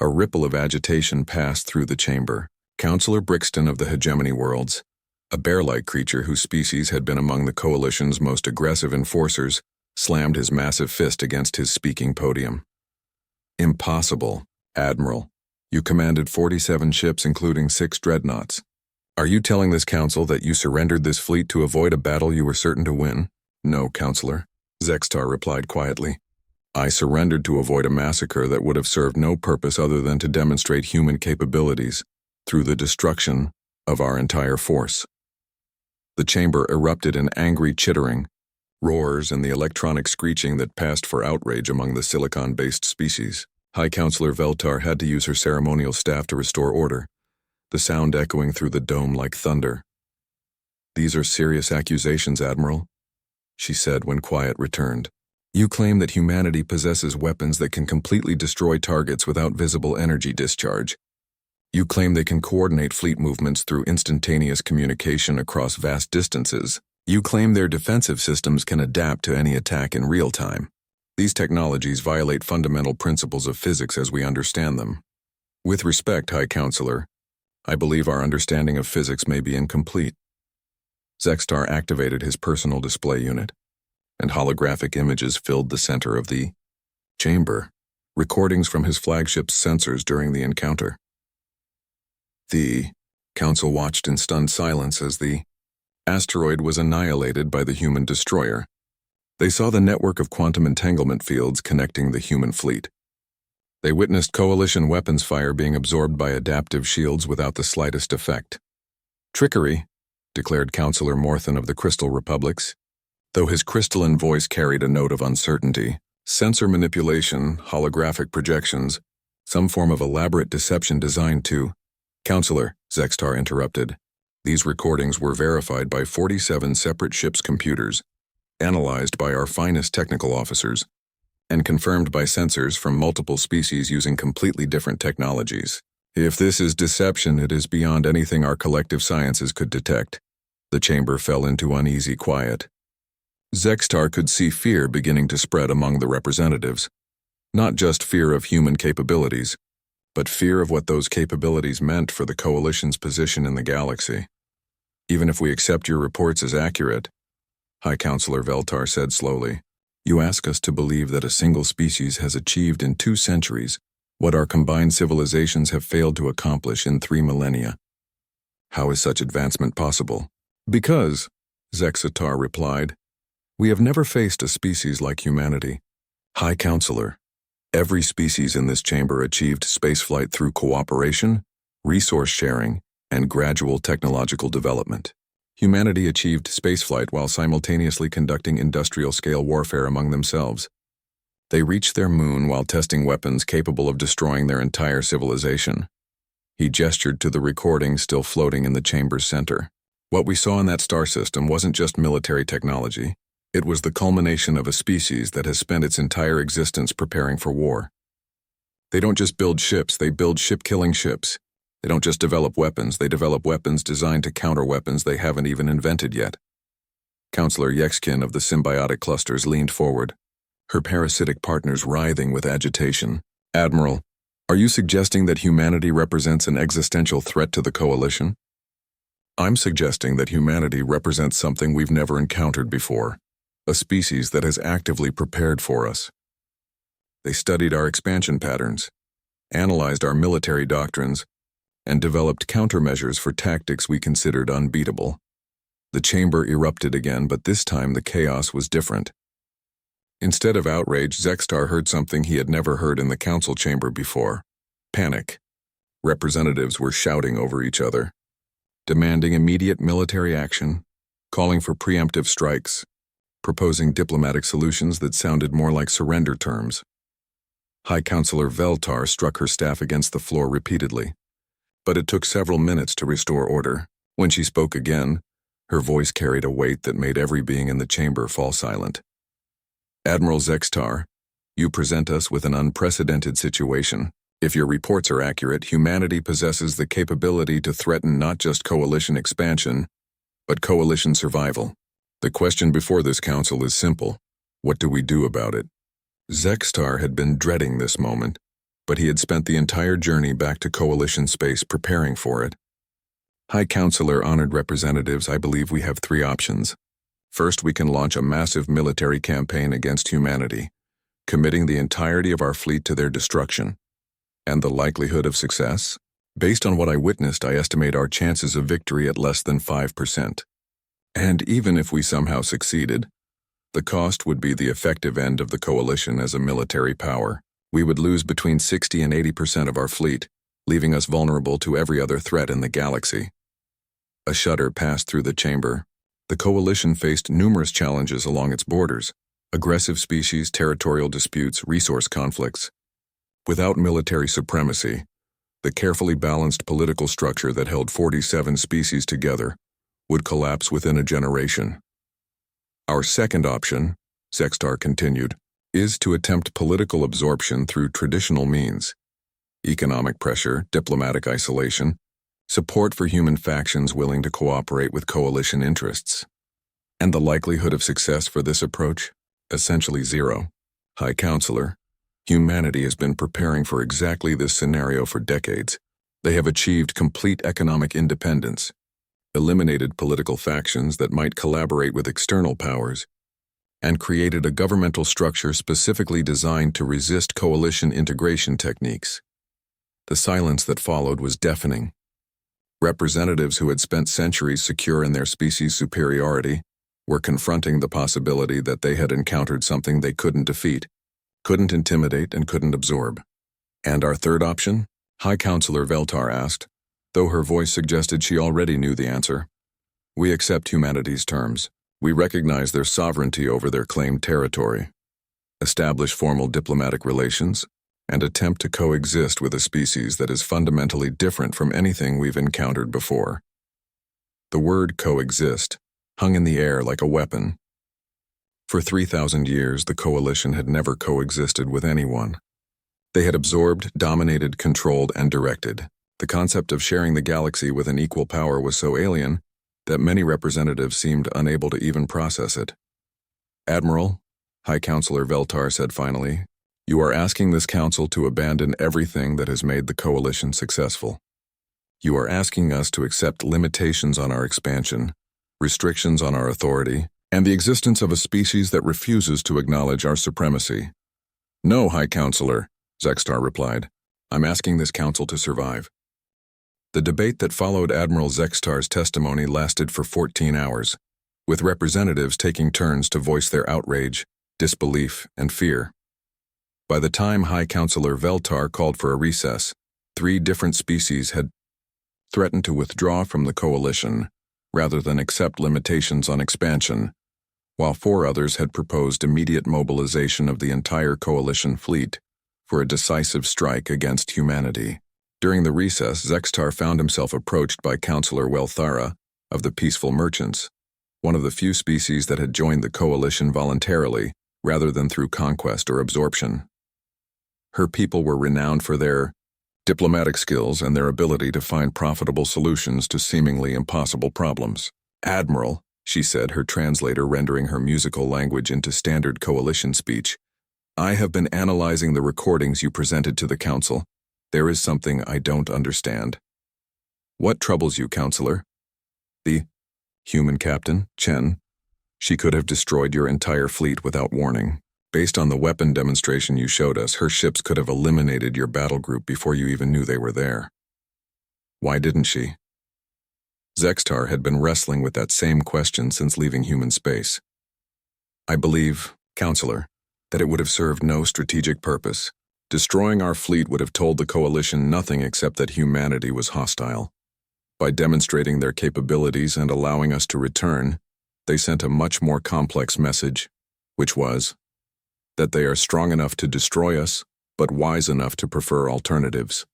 [SPEAKER 1] A ripple of agitation passed through the chamber. Counselor Brixton of the Hegemony Worlds, a bear-like creature whose species had been among the Coalition's most aggressive enforcers, slammed his massive fist against his speaking podium. Impossible, Admiral. You commanded 47 ships including 6 dreadnoughts. Are you telling this council that you surrendered this fleet to avoid a battle you were certain to win? No, Counselor, Zextar replied quietly. I surrendered to avoid a massacre that would have served no purpose other than to demonstrate human capabilities through the destruction of our entire force. The chamber erupted in angry chittering, roars, and the electronic screeching that passed for outrage among the silicon-based species. High Counselor Veltar had to use her ceremonial staff to restore order, the sound echoing through the dome like thunder. These are serious accusations, Admiral, she said when quiet returned. You claim that humanity possesses weapons that can completely destroy targets without visible energy discharge. You claim they can coordinate fleet movements through instantaneous communication across vast distances. You claim their defensive systems can adapt to any attack in real time. These technologies violate fundamental principles of physics as we understand them. With respect, High Counselor, I believe our understanding of physics may be incomplete. Zextar activated his personal display unit, and holographic images filled the center of the chamber, recordings from his flagship's sensors during the encounter. The council watched in stunned silence as the asteroid was annihilated by the human destroyer. They saw the network of quantum entanglement fields connecting the human fleet. They witnessed Coalition weapons fire being absorbed by adaptive shields without the slightest effect. Trickery, declared Counselor Morthan of the Crystal Republics, though his crystalline voice carried a note of uncertainty. Sensor manipulation, holographic projections, some form of elaborate deception designed to Counselor, Zextar interrupted. These recordings were verified by 47 separate ships' computers, analyzed by our finest technical officers, and confirmed by sensors from multiple species using completely different technologies. If this is deception, it is beyond anything our collective sciences could detect. The chamber fell into uneasy quiet. Zextar could see fear beginning to spread among the representatives. Not just fear of human capabilities, but fear of what those capabilities meant for the Coalition's position in the galaxy. Even if we accept your reports as accurate, High Counselor Veltar said slowly, you ask us to believe that a single species has achieved in 2 centuries what our combined civilizations have failed to accomplish in 3 millennia. How is such advancement possible? Because, Zexatar replied, we have never faced a species like humanity. High Counselor, every species in this chamber achieved spaceflight through cooperation, resource sharing, and gradual technological development. Humanity achieved spaceflight while simultaneously conducting industrial-scale warfare among themselves. They reached their moon while testing weapons capable of destroying their entire civilization. He gestured to the recording still floating in the chamber's center. What we saw in that star system wasn't just military technology. It was the culmination of a species that has spent its entire existence preparing for war. They don't just build ships, they build ship-killing ships. They don't just develop weapons, they develop weapons designed to counter weapons they haven't even invented yet. Counselor Yexkin of the symbiotic clusters leaned forward, her parasitic partners writhing with agitation. Admiral, are you suggesting that humanity represents an existential threat to the Coalition? I'm suggesting that humanity represents something we've never encountered before, a species that has actively prepared for us. They studied our expansion patterns, analyzed our military doctrines, and developed countermeasures for tactics we considered unbeatable. The chamber erupted again, but this time the chaos was different. Instead of outrage, Zextar heard something he had never heard in the council chamber before. Panic. Representatives were shouting over each other, demanding immediate military action, calling for preemptive strikes, proposing diplomatic solutions that sounded more like surrender terms. High Counselor Veltar struck her staff against the floor repeatedly, but it took several minutes to restore order. When she spoke again, her voice carried a weight that made every being in the chamber fall silent. Admiral Zextar, you present us with an unprecedented situation. If your reports are accurate, humanity possesses the capability to threaten not just Coalition expansion, but Coalition survival. The question before this council is simple. What do we do about it? Zextar had been dreading this moment, but he had spent the entire journey back to Coalition space preparing for it. High Counselor, honored representatives, I believe we have 3 options. First, we can launch a massive military campaign against humanity, committing the entirety of our fleet to their destruction. And the likelihood of success? Based on what I witnessed, I estimate our chances of victory at less than 5%. And even if we somehow succeeded, the cost would be the effective end of the Coalition as a military power. We would lose between 60 and 80% of our fleet, leaving us vulnerable to every other threat in the galaxy. A shudder passed through the chamber. The Coalition faced numerous challenges along its borders: aggressive species, territorial disputes, resource conflicts. Without military supremacy, the carefully balanced political structure that held 47 species together would collapse within a generation. Our second option, Zextar continued, is to attempt political absorption through traditional means: economic pressure, diplomatic isolation, support for human factions willing to cooperate with Coalition interests. And the likelihood of success for this approach? Essentially zero. High Counselor, humanity has been preparing for exactly this scenario for decades. They have achieved complete economic independence, eliminated political factions that might collaborate with external powers, and created a governmental structure specifically designed to resist Coalition integration techniques. The silence that followed was deafening. Representatives who had spent centuries secure in their species' superiority were confronting the possibility that they had encountered something they couldn't defeat, couldn't intimidate, and couldn't absorb. And our third option? High Counselor Veltar asked, though her voice suggested she already knew the answer. We accept humanity's terms. We recognize their sovereignty over their claimed territory, establish formal diplomatic relations, and attempt to coexist with a species that is fundamentally different from anything we've encountered before. The word coexist hung in the air like a weapon. For 3,000 years, the Coalition had never coexisted with anyone. They had absorbed, dominated, controlled, and directed. The concept of sharing the galaxy with an equal power was so alien that many representatives seemed unable to even process it. "Admiral," High Counselor Veltar said finally, "you are asking this council to abandon everything that has made the Coalition successful. You are asking us to accept limitations on our expansion, restrictions on our authority, and the existence of a species that refuses to acknowledge our supremacy." "No, High Counselor," Zextar replied. "I'm asking this council to survive." The debate that followed Admiral Zextar's testimony lasted for 14 hours, with representatives taking turns to voice their outrage, disbelief, and fear. By the time High Counselor Veltar called for a recess, 3 different species had threatened to withdraw from the Coalition rather than accept limitations on expansion, while 4 others had proposed immediate mobilization of the entire Coalition fleet for a decisive strike against humanity. During the recess, Zextar found himself approached by Counselor Welthara of the Peaceful Merchants, one of the few species that had joined the Coalition voluntarily rather than through conquest or absorption. Her people were renowned for their diplomatic skills and their ability to find profitable solutions to seemingly impossible problems. "Admiral," she said, her translator rendering her musical language into standard Coalition speech, "I have been analyzing the recordings you presented to the Council. There is something I don't understand." "What troubles you, Counselor?" "The human captain, Chen. She could have destroyed your entire fleet without warning. Based on the weapon demonstration you showed us, her ships could have eliminated your battle group before you even knew they were there." "Why didn't she?" Zextar had been wrestling with that same question since leaving human space. "I believe, Counselor, that it would have served no strategic purpose. Destroying our fleet would have told the Coalition nothing except that humanity was hostile. By demonstrating their capabilities and allowing us to return, they sent a much more complex message, which was that they are strong enough to destroy us, but wise enough to prefer alternatives."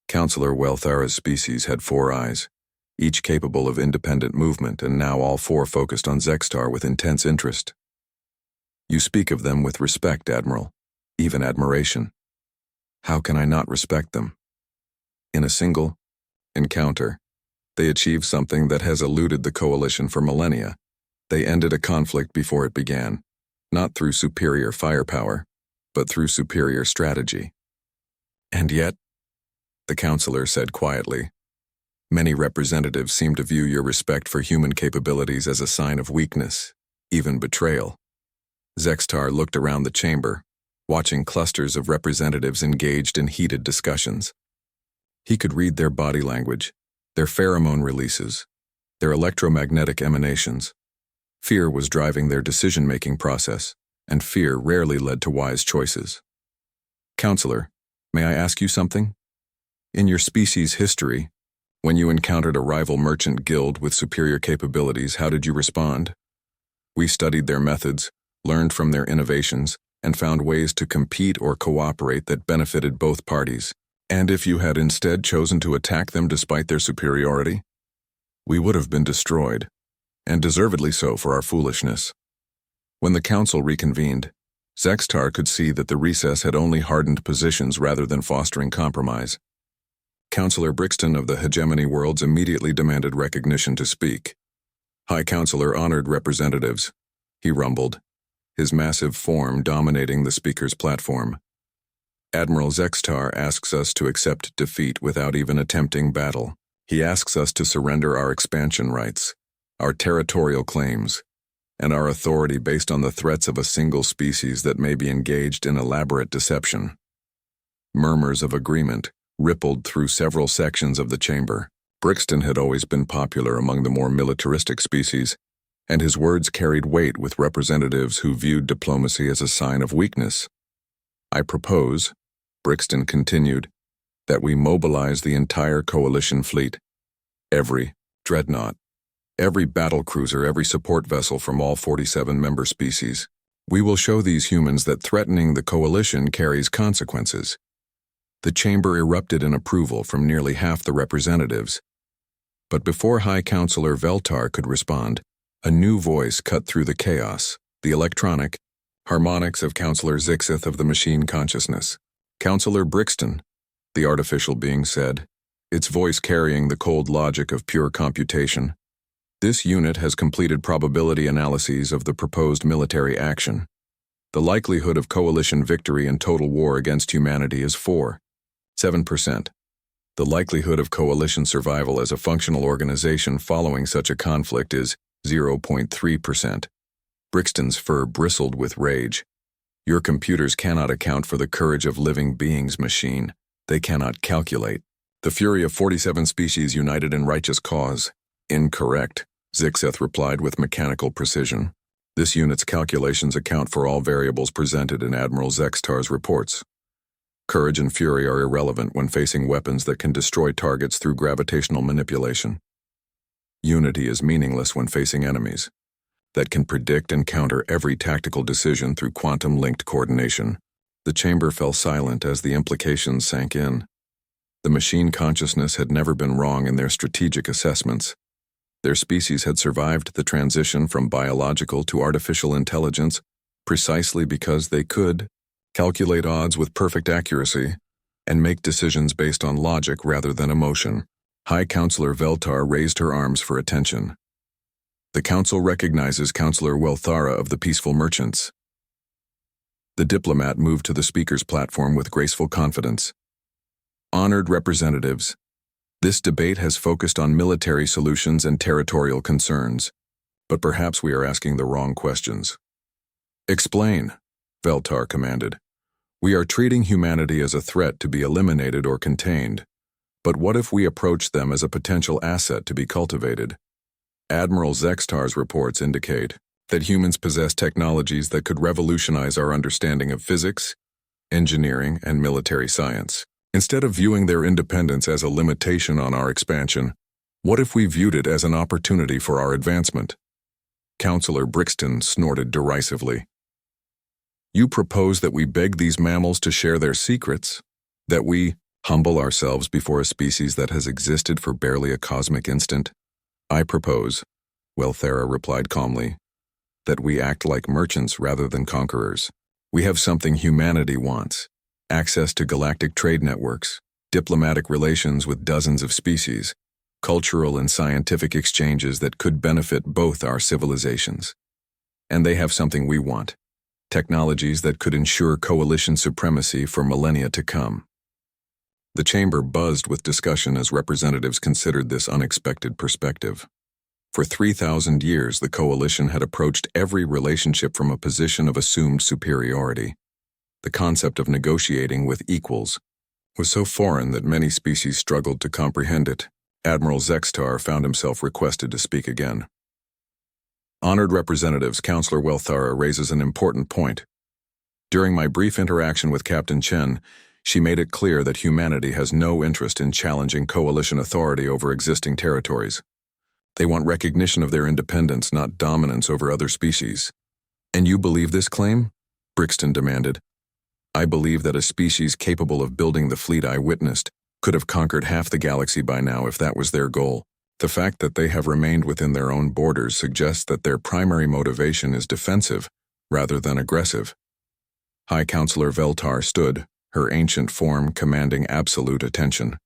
[SPEAKER 1] Counselor Welthara's species had 4 eyes, each capable of independent movement, and now all 4 focused on Zextar with intense interest. "You speak of them with respect, Admiral, even admiration. How can I not respect them? In a single encounter, they achieved something that has eluded the Coalition for millennia. They ended a conflict before it began, not through superior firepower, but through superior strategy. And yet," the Counselor said quietly, "many representatives seem to view your respect for human capabilities as a sign of weakness, even betrayal." Zextar looked around the chamber, watching clusters of representatives engaged in heated discussions. He could read their body language, their pheromone releases, their electromagnetic emanations. Fear was driving their decision-making process, and fear rarely led to wise choices. "Counselor, may I ask you something? In your species' history, when you encountered a rival merchant guild with superior capabilities, how did you respond?" "We studied their methods, learned from their innovations, and found ways to compete or cooperate that benefited both parties. And if you had instead chosen to attack them despite their superiority, we would have been destroyed, and deservedly so for our foolishness." When the council reconvened, Zextar could see that the recess had only hardened positions rather than fostering compromise. Counselor Brixton of the Hegemony Worlds immediately demanded recognition to speak. "High Counselor honored representatives," he rumbled, his massive form dominating the speaker's platform. "Admiral Zextar asks us to accept defeat without even attempting battle. He asks us to surrender our expansion rights, our territorial claims, and our authority based on the threats of a single species that may be engaged in elaborate deception." Murmurs of agreement rippled through several sections of the chamber. Brixton had always been popular among the more militaristic species, and his words carried weight with representatives who viewed diplomacy as a sign of weakness. "I propose," Brixton continued, "that we mobilize the entire Coalition fleet. Every dreadnought, every battle cruiser, every support vessel from all 47 member species. We will show these humans that threatening the Coalition carries consequences, The chamber erupted in approval from nearly half the representatives. But before High Counselor Veltar could respond, a new voice cut through the chaos, the electronic harmonics of Counselor Zixith of the machine consciousness. Counselor Brixton, the artificial being said, its voice carrying the cold logic of pure computation. This unit has completed probability analyses of the proposed military action. The likelihood of coalition victory in total war against humanity is 4.7%. The likelihood of coalition survival as a functional organization following such a conflict is 0.3%. Brixton's fur bristled with rage. Your computers cannot account for the courage of living beings, machine. They cannot calculate. The fury of 47 species united in righteous cause. Incorrect, Zixith replied with mechanical precision. This unit's calculations account for all variables presented in Admiral Zextar's reports. Courage and fury are irrelevant when facing weapons that can destroy targets through gravitational manipulation. Unity is meaningless when facing enemies that can predict and counter every tactical decision through quantum-linked coordination. The chamber fell silent as the implications sank in. The machine consciousness had never been wrong in their strategic assessments. Their species had survived the transition from biological to artificial intelligence precisely because they could calculate odds with perfect accuracy and make decisions based on logic rather than emotion. High Counselor Veltar raised her arms for attention. The Council recognizes Counselor Welthara of the Peaceful Merchants. The diplomat moved to the speaker's platform with graceful confidence. Honored representatives, this debate has focused on military solutions and territorial concerns, but perhaps we are asking the wrong questions. Explain, Veltar commanded. We are treating humanity as a threat to be eliminated or contained, but what if we approach them as a potential asset to be cultivated? Admiral Zextar's reports indicate that humans possess technologies that could revolutionize our understanding of physics, engineering, and military science. Instead of viewing their independence as a limitation on our expansion, what if we viewed it as an opportunity for our advancement? Counselor Brixton snorted derisively. You propose that we beg these mammals to share their secrets? That we humble ourselves before a species that has existed for barely a cosmic instant? I propose, Welthara replied calmly, that we act like merchants rather than conquerors. We have something humanity wants: access to galactic trade networks, diplomatic relations with dozens of species, cultural and scientific exchanges that could benefit both our civilizations. And they have something we want: technologies that could ensure coalition supremacy for millennia to come. The chamber buzzed with discussion as representatives considered this unexpected perspective. For 3,000 years, the coalition had approached every relationship from a position of assumed superiority. The concept of negotiating with equals was so foreign that many species struggled to comprehend it. Admiral Zextar found himself requested to speak again. Honored representatives, Counselor Welthara raises an important point. During my brief interaction with Captain Chen, she made it clear that humanity has no interest in challenging coalition authority over existing territories. They want recognition of their independence, not dominance over other species. And you believe this claim? Brixton demanded. I believe that a species capable of building the fleet I witnessed could have conquered half the galaxy by now if that was their goal. The fact that they have remained within their own borders suggests that their primary motivation is defensive rather than aggressive. High Counselor Veltar stood, her ancient form commanding absolute attention.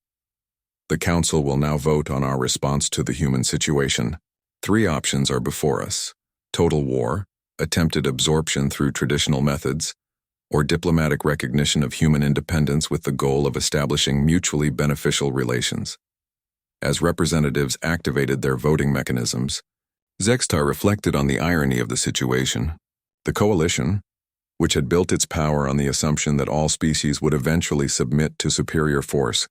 [SPEAKER 1] The Council will now vote on our response to the human situation. 3 options are before us: total war, attempted absorption through traditional methods, or diplomatic recognition of human independence with the goal of establishing mutually beneficial relations. As representatives activated their voting mechanisms, Zextar reflected on the irony of the situation. The coalition, which had built its power on the assumption that all species would eventually submit to superior force,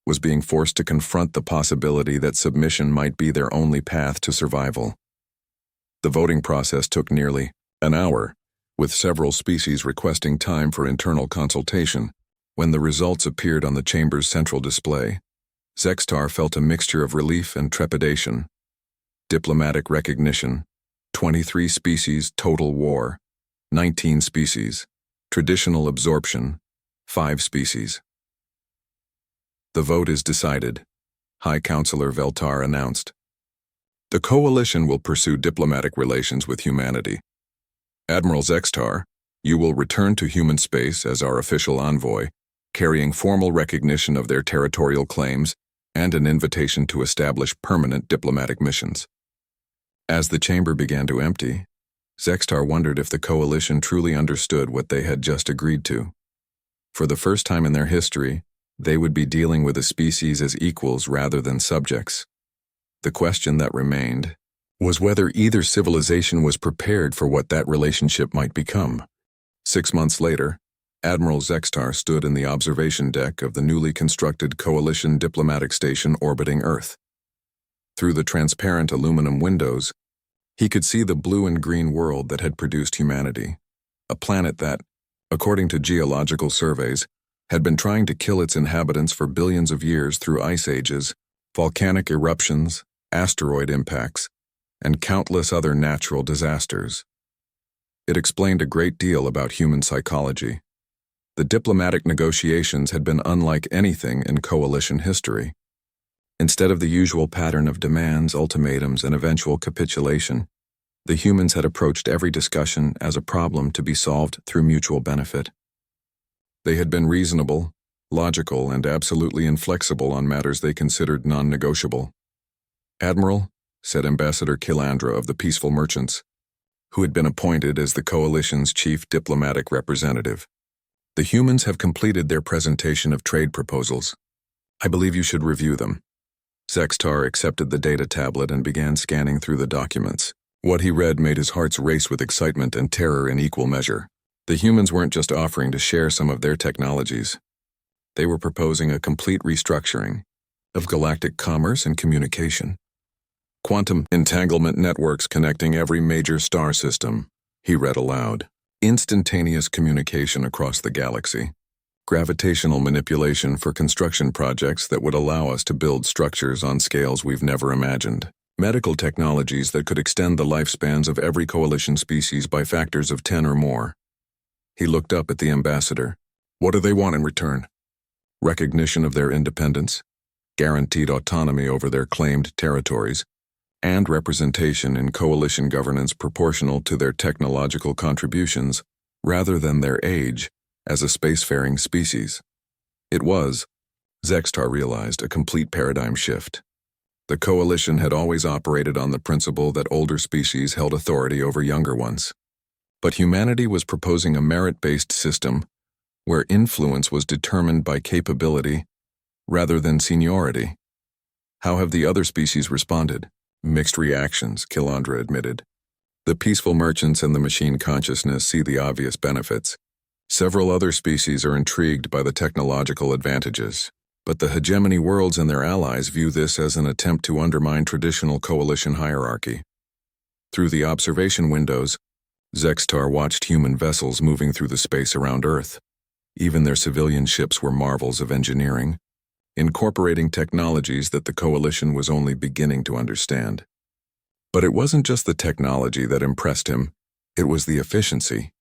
[SPEAKER 1] was being forced to confront the possibility that submission might be their only path to survival. The voting process took nearly an hour, with several species requesting time for internal consultation. When the results appeared on the chamber's central display, Zextar felt a mixture of relief and trepidation. Diplomatic recognition, 23 species total war, 19 species, traditional absorption, 5 species. The vote is decided, High Counselor Veltar announced. The coalition will pursue diplomatic relations with humanity. Admiral Zextar, you will return to human space as our official envoy, carrying formal recognition of their territorial claims and an invitation to establish permanent diplomatic missions. As the chamber began to empty, Zextar wondered if the coalition truly understood what they had just agreed to. For the first time in their history, they would be dealing with a species as equals rather than subjects. The question that remained was whether either civilization was prepared for what that relationship might become. 6 months later, Admiral Zextar stood in the observation deck of the newly constructed Coalition diplomatic station orbiting Earth. Through the transparent aluminum windows, he could see the blue and green world that had produced humanity, a planet that, according to geological surveys, had been trying to kill its inhabitants for billions of years through ice ages, volcanic eruptions, asteroid impacts, and countless other natural disasters. It explained a great deal about human psychology. The diplomatic negotiations had been unlike anything in coalition history. Instead of the usual pattern of demands, ultimatums, and eventual capitulation, the humans had approached every discussion as a problem to be solved through mutual benefit. They had been reasonable, logical, and absolutely inflexible on matters they considered non-negotiable. Admiral, said Ambassador Kilandra of the Peaceful Merchants, who had been appointed as the coalition's chief diplomatic representative, the humans have completed their presentation of trade proposals. I believe you should review them. Zextar accepted the data tablet and began scanning through the documents. What he read made his heart race with excitement and terror in equal measure. The humans weren't just offering to share some of their technologies. They were proposing a complete restructuring of galactic commerce and communication. Quantum entanglement networks connecting every major star system, he read aloud. Instantaneous communication across the galaxy. Gravitational manipulation for construction projects that would allow us to build structures on scales we've never imagined. Medical technologies that could extend the lifespans of every coalition species by factors of 10 or more. He looked up at the ambassador. What do they want in return? Recognition of their independence, guaranteed autonomy over their claimed territories, and representation in coalition governance proportional to their technological contributions rather than their age as a spacefaring species. It was, Zextar realized, a complete paradigm shift. The coalition had always operated on the principle that older species held authority over younger ones. But humanity was proposing a merit-based system where influence was determined by capability rather than seniority. How have the other species responded? Mixed reactions, Kilandra admitted. The Peaceful Merchants and the Machine Consciousness see the obvious benefits. Several other species are intrigued by the technological advantages, but the hegemony worlds and their allies view this as an attempt to undermine traditional coalition hierarchy. Through the observation windows, Zextar watched human vessels moving through the space around Earth. Even their civilian ships were marvels of engineering, incorporating technologies that the coalition was only beginning to understand. But it wasn't just the technology that impressed him, it was the efficiency.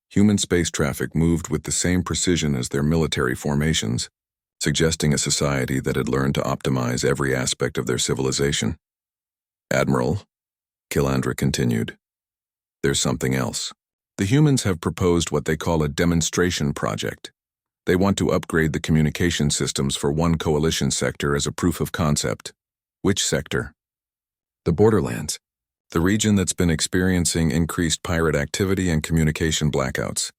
[SPEAKER 1] Human space traffic moved with the same precision as their military formations, suggesting a society that had learned to optimize every aspect of their civilization. Admiral, Kilandra continued, there's something else. The humans have proposed what they call a demonstration project. They want to upgrade the communication systems for one coalition sector as a proof of concept. Which sector? The borderlands, the region that's been experiencing increased pirate activity and communication blackouts.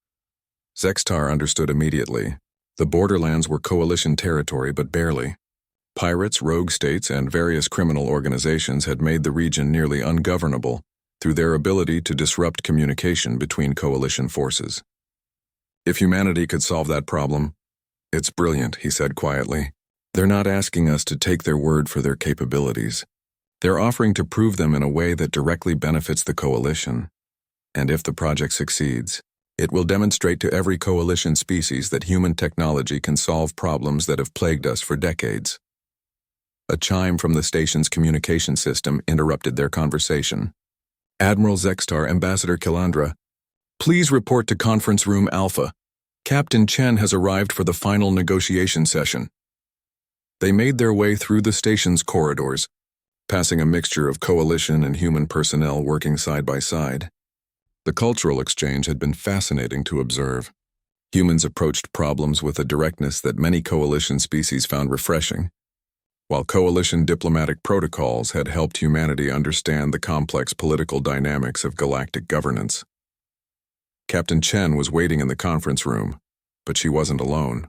[SPEAKER 1] Zextar understood immediately. The borderlands were coalition territory, but barely. Pirates, rogue states, and various criminal organizations had made the region nearly ungovernable through their ability to disrupt communication between coalition forces. If humanity could solve that problem, it's brilliant, he said quietly. They're not asking us to take their word for their capabilities. They're offering to prove them in a way that directly benefits the coalition. And if the project succeeds, it will demonstrate to every coalition species that human technology can solve problems that have plagued us for decades. A chime from the station's communication system interrupted their conversation. Admiral Zextar, Ambassador Kilandra, please report to Conference Room Alpha. Captain Chen has arrived for the final negotiation session. They made their way through the station's corridors, passing a mixture of coalition and human personnel working side by side. The cultural exchange had been fascinating to observe. Humans approached problems with a directness that many coalition species found refreshing, while coalition diplomatic protocols had helped humanity understand the complex political dynamics of galactic governance. Captain Chen was waiting in the conference room, but she wasn't alone.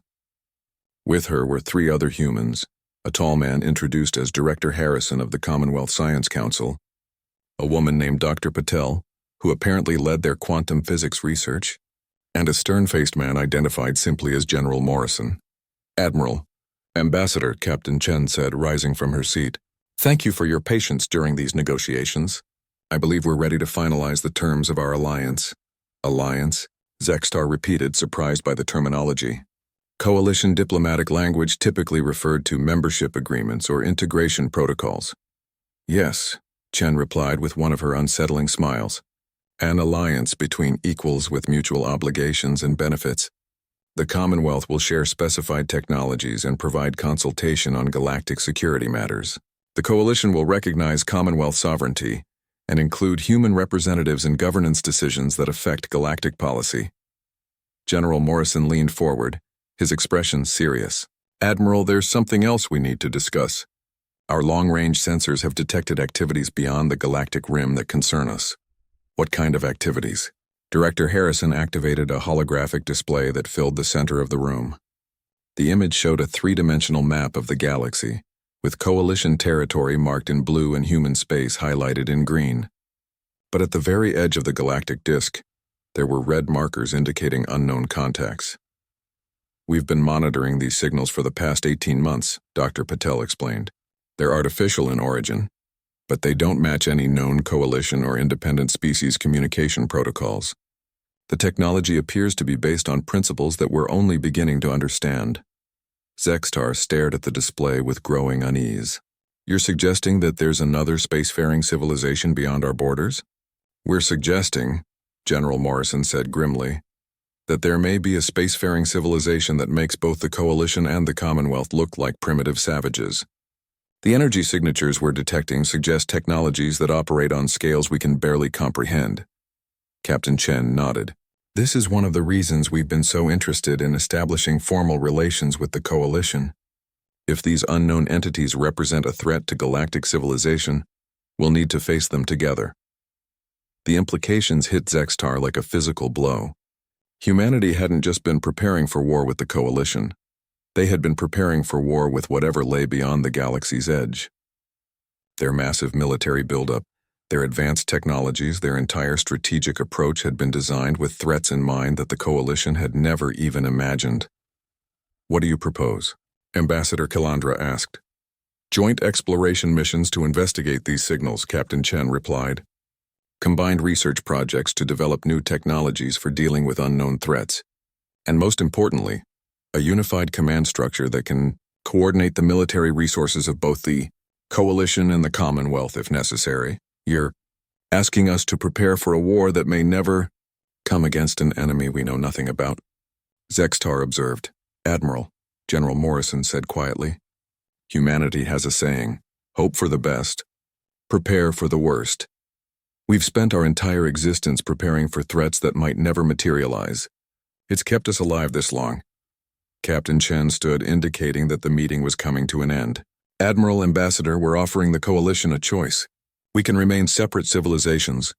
[SPEAKER 1] With her were 3 other humans, a tall man introduced as Director Harrison of the Commonwealth Science Council, a woman named Dr. Patel, who apparently led their quantum physics research, and a stern-faced man identified simply as General Morrison. "Admiral, Ambassador," Captain Chen said, rising from her seat. "Thank you for your patience during these negotiations. I believe we're ready to finalize the terms of our alliance." "Alliance?" Zextar repeated, surprised by the terminology. Coalition diplomatic language typically referred to membership agreements or integration protocols. "Yes," Chen replied with one of her unsettling smiles. "An alliance between equals with mutual obligations and benefits. The Commonwealth will share specified technologies and provide consultation on galactic security matters. The Coalition will recognize Commonwealth sovereignty and include human representatives in governance decisions that affect galactic policy." General Morrison leaned forward, his expression serious. "Admiral, there's something else we need to discuss. Our long-range sensors have detected activities beyond the galactic rim that concern us." "What kind of activities?" Director Harrison activated a holographic display that filled the center of the room. The image showed a 3-dimensional map of the galaxy, with Coalition territory marked in blue and human space highlighted in green. But at the very edge of the galactic disk, there were red markers indicating unknown contacts. "We've been monitoring these signals for the past 18 months, Dr. Patel explained. They're artificial in origin, but they don't match any known coalition or independent species communication protocols. The technology appears to be based on principles that we're only beginning to understand." Zextar stared at the display with growing unease. "You're suggesting that there's another spacefaring civilization beyond our borders?" "We're suggesting," General Morrison said grimly, "that there may be a spacefaring civilization that makes both the Coalition and the Commonwealth look like primitive savages. The energy signatures we're detecting suggest technologies that operate on scales we can barely comprehend." Captain Chen nodded. "This is one of the reasons we've been so interested in establishing formal relations with the Coalition. If these unknown entities represent a threat to galactic civilization, we'll need to face them together." The implications hit Zextar like a physical blow. Humanity hadn't just been preparing for war with the Coalition. They had been preparing for war with whatever lay beyond the galaxy's edge. Their massive military buildup, their advanced technologies, their entire strategic approach had been designed with threats in mind that the Coalition had never even imagined. "What do you propose?" Ambassador Calandra asked. "Joint exploration missions to investigate these signals," Captain Chen replied. "Combined research projects to develop new technologies for dealing with unknown threats. And most importantly, a unified command structure that can coordinate the military resources of both the Coalition and the Commonwealth if necessary." "You're asking us to prepare for a war that may never come against an enemy we know nothing about," Zextar observed. "Admiral," General Morrison said quietly, "humanity has a saying, hope for the best, prepare for the worst. We've spent our entire existence preparing for threats that might never materialize. It's kept us alive this long." Captain Chen stood, indicating that the meeting was coming to an end. "Admiral, Ambassador, we're offering the Coalition a choice. We can remain separate civilizations,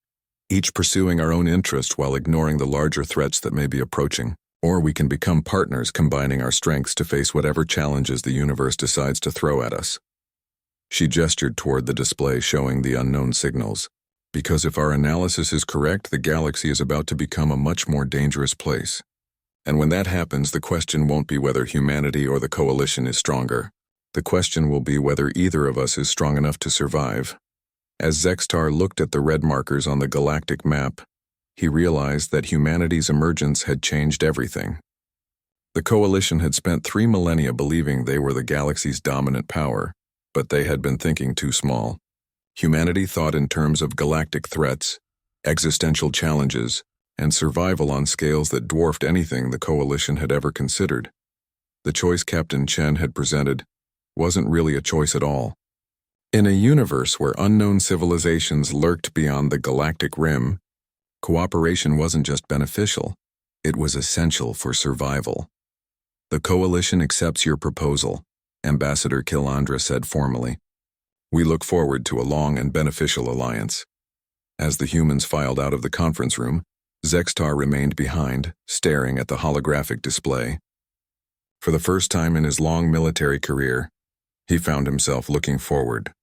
[SPEAKER 1] each pursuing our own interest while ignoring the larger threats that may be approaching. Or we can become partners, combining our strengths to face whatever challenges the universe decides to throw at us." She gestured toward the display showing the unknown signals. "Because if our analysis is correct, the galaxy is about to become a much more dangerous place. And when that happens, the question won't be whether humanity or the Coalition is stronger. The question will be whether either of us is strong enough to survive." As Zextar looked at the red markers on the galactic map, he realized that humanity's emergence had changed everything. The Coalition had spent 3 millennia believing they were the galaxy's dominant power, but they had been thinking too small. Humanity thought in terms of galactic threats, existential challenges, and survival on scales that dwarfed anything the Coalition had ever considered. The choice Captain Chen had presented wasn't really a choice at all. In a universe where unknown civilizations lurked beyond the galactic rim, cooperation wasn't just beneficial, it was essential for survival. "The Coalition accepts your proposal," Ambassador Killandra said formally. "We look forward to a long and beneficial alliance." As the humans filed out of the conference room, Zextar remained behind, staring at the holographic display. For the first time in his long military career, he found himself looking forward,